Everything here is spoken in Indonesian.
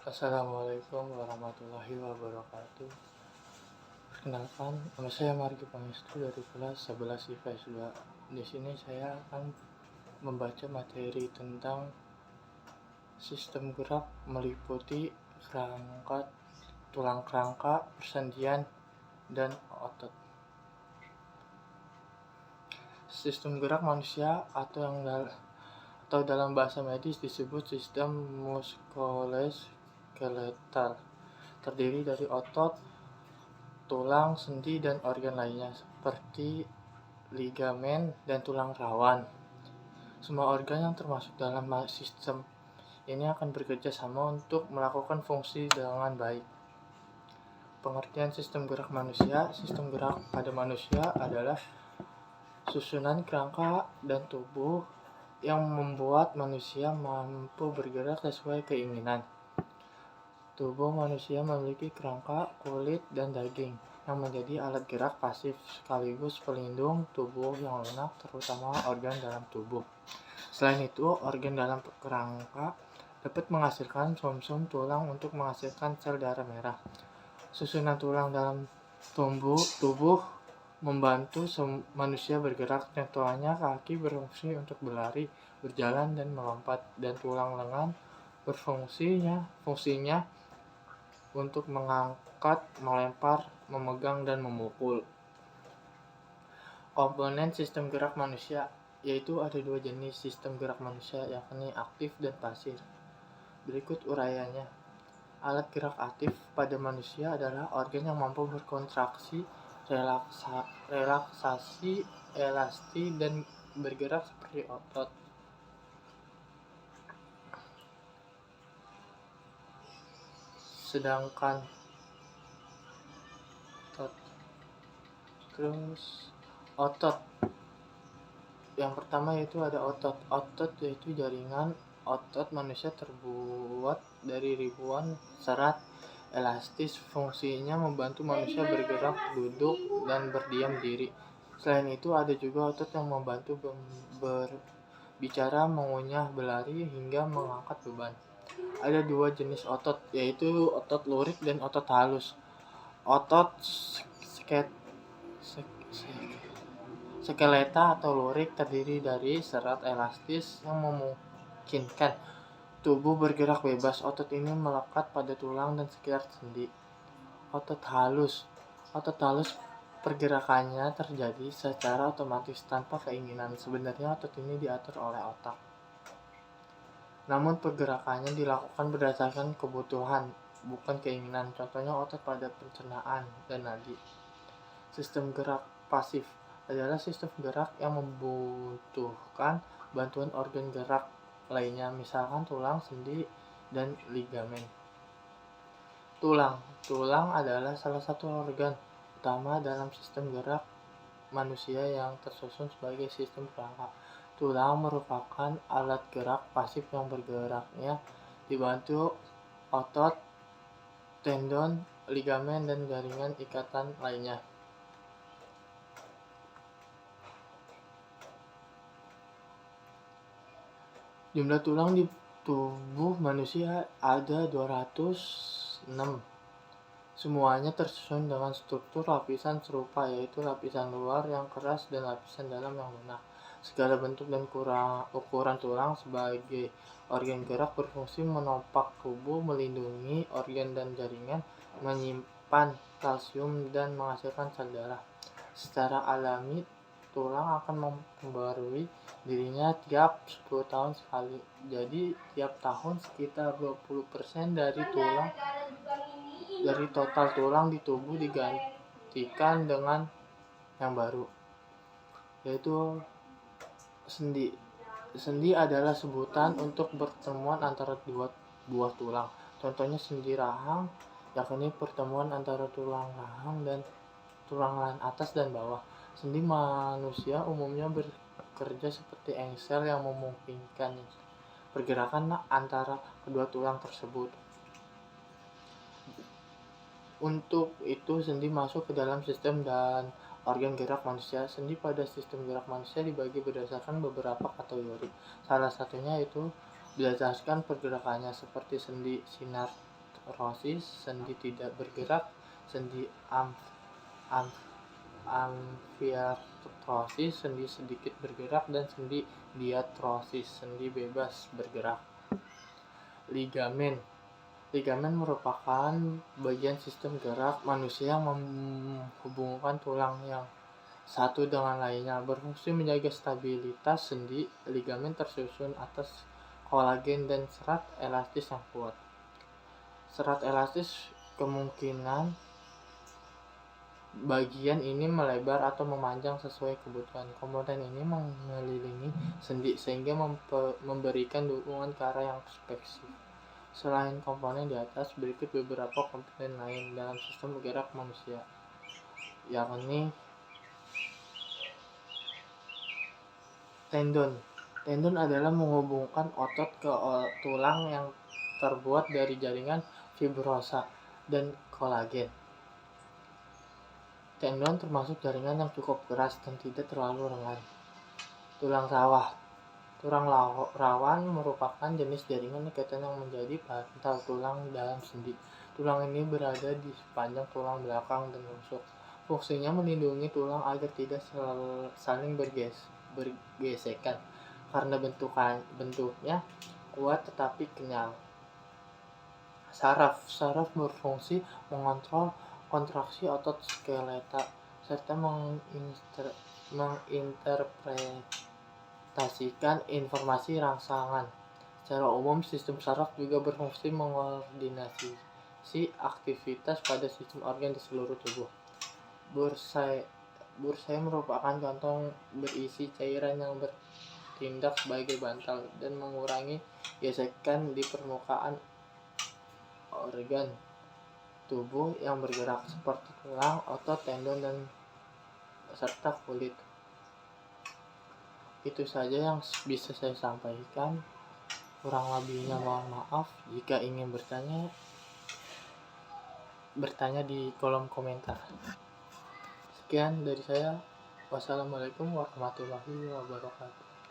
Assalamualaikum warahmatullahi wabarakatuh. Perkenalkan, nama saya Margi Pangestu dari kelas 11 IPS 2. Di sini saya akan membaca materi tentang sistem gerak meliputi kerangka, tulang kerangka, persendian, dan otot. Sistem gerak manusia atau dalam bahasa medis disebut sistem muskuloskeletal, terdiri dari otot, tulang, sendi, dan organ lainnya seperti ligamen dan tulang rawan. Semua organ yang termasuk dalam sistem ini akan bekerja sama untuk melakukan fungsi dengan baik. Pengertian sistem gerak manusia. Sistem gerak pada manusia adalah susunan kerangka dan tubuh yang membuat manusia mampu bergerak sesuai keinginan. Tubuh manusia memiliki kerangka, kulit, dan daging yang menjadi alat gerak pasif sekaligus pelindung tubuh yang lunak, terutama organ dalam tubuh. Selain itu, organ dalam kerangka dapat menghasilkan sumsum tulang untuk menghasilkan sel darah merah. Susunan tulang dalam tubuh membantu manusia bergerak. Contohnya, kaki berfungsi untuk berlari, berjalan, dan melompat, dan tulang lengan fungsinya untuk mengangkat, melempar, memegang, dan memukul. Komponen sistem gerak manusia, yaitu ada dua jenis sistem gerak manusia, yakni aktif dan pasif. Berikut uraiannya. Alat gerak aktif pada manusia adalah organ yang mampu berkontraksi, relaksasi, elasti, dan bergerak seperti otot. Sedangkan otot yang pertama yaitu ada otot. Otot yaitu jaringan otot manusia terbuat dari ribuan serat elastis. Fungsinya membantu manusia bergerak, duduk, dan berdiam diri. Selain itu, ada juga otot yang membantu berbicara, mengunyah, berlari, hingga mengangkat beban. Ada dua jenis otot, yaitu otot lurik dan otot halus. Otot skeleta atau lurik terdiri dari serat elastis yang memungkinkan tubuh bergerak bebas. Otot ini melekat pada tulang dan sekitar sendi. Otot halus pergerakannya terjadi secara otomatis tanpa keinginan. Sebenarnya otot ini diatur oleh otak, namun pergerakannya dilakukan berdasarkan kebutuhan, bukan keinginan. Contohnya otot pada pencernaan dan nadi. Sistem gerak pasif adalah sistem gerak yang membutuhkan bantuan organ gerak lainnya, misalkan tulang, sendi, dan ligamen. Tulang adalah salah satu organ utama dalam sistem gerak manusia yang tersusun sebagai sistem kerangka. Tulang merupakan alat gerak pasif yang bergeraknya dibantu otot, tendon, ligamen, dan jaringan ikatan lainnya. Jumlah tulang di tubuh manusia ada 206. Semuanya tersusun dengan struktur lapisan serupa, yaitu lapisan luar yang keras dan lapisan dalam yang lunak. Segala bentuk dan ukuran tulang sebagai organ gerak berfungsi menopang tubuh, melindungi organ dan jaringan, menyimpan kalsium, dan menghasilkan sel darah. Secara alami, tulang akan membarui dirinya tiap 10 tahun sekali. Jadi tiap tahun sekitar 20% dari total tulang di tubuh digantikan dengan yang baru, yaitu sendi. Sendi adalah sebutan untuk pertemuan antara dua buah tulang. Contohnya sendi rahang, yakni pertemuan antara tulang rahang dan tulang lahan atas dan bawah. Sendi manusia umumnya bekerja seperti engsel yang memungkinkan pergerakan antara kedua tulang tersebut. Untuk itu, sendi masuk ke dalam sistem dan organ gerak manusia. Sendi pada sistem gerak manusia dibagi berdasarkan beberapa kategori. Salah satunya itu berdasarkan pergerakannya, seperti sendi sinar artrosis, sendi tidak bergerak, sendi amfiartrosis, sendi sedikit bergerak, dan sendi diartrosis, sendi bebas bergerak. Ligamen merupakan bagian sistem gerak manusia yang menghubungkan tulang yang satu dengan lainnya, berfungsi menjaga stabilitas sendi. Ligamen tersusun atas kolagen dan serat elastis yang kuat. Serat elastis kemungkinan bagian ini melebar atau memanjang sesuai kebutuhan. Komponen ini mengelilingi sendi sehingga memberikan dukungan ke arah yang spesifik. Selain komponen di atas, berikut beberapa komponen lain dalam sistem gerak manusia, yakni tendon. Tendon adalah menghubungkan otot ke tulang yang terbuat dari jaringan fibrosa dan kolagen. Tendon termasuk jaringan yang cukup keras dan tidak terlalu rengan. Tulang rawan merupakan jenis jaringan ikatan yang menjadi bantal tulang dalam sendi. Tulang ini berada di sepanjang tulang belakang dan rusuk. Fungsinya melindungi tulang agar tidak saling bergesekan karena bentuknya kuat tetapi kenyal. Saraf berfungsi mengontrol kontraksi otot skeleta serta menginterpretasikan informasi rangsangan. Secara umum, sistem saraf juga berfungsi mengkoordinasi aktivitas pada sistem organ di seluruh tubuh. Bursae merupakan kantong berisi cairan yang bertindak sebagai bantal dan mengurangi gesekan di permukaan organ tubuh yang bergerak seperti tulang, otot, tendon, dan serta kulit. Itu saja yang bisa saya sampaikan. Kurang lebihnya mohon maaf. Jika ingin bertanya di kolom komentar. Sekian dari saya. Wassalamualaikum warahmatullahi wabarakatuh.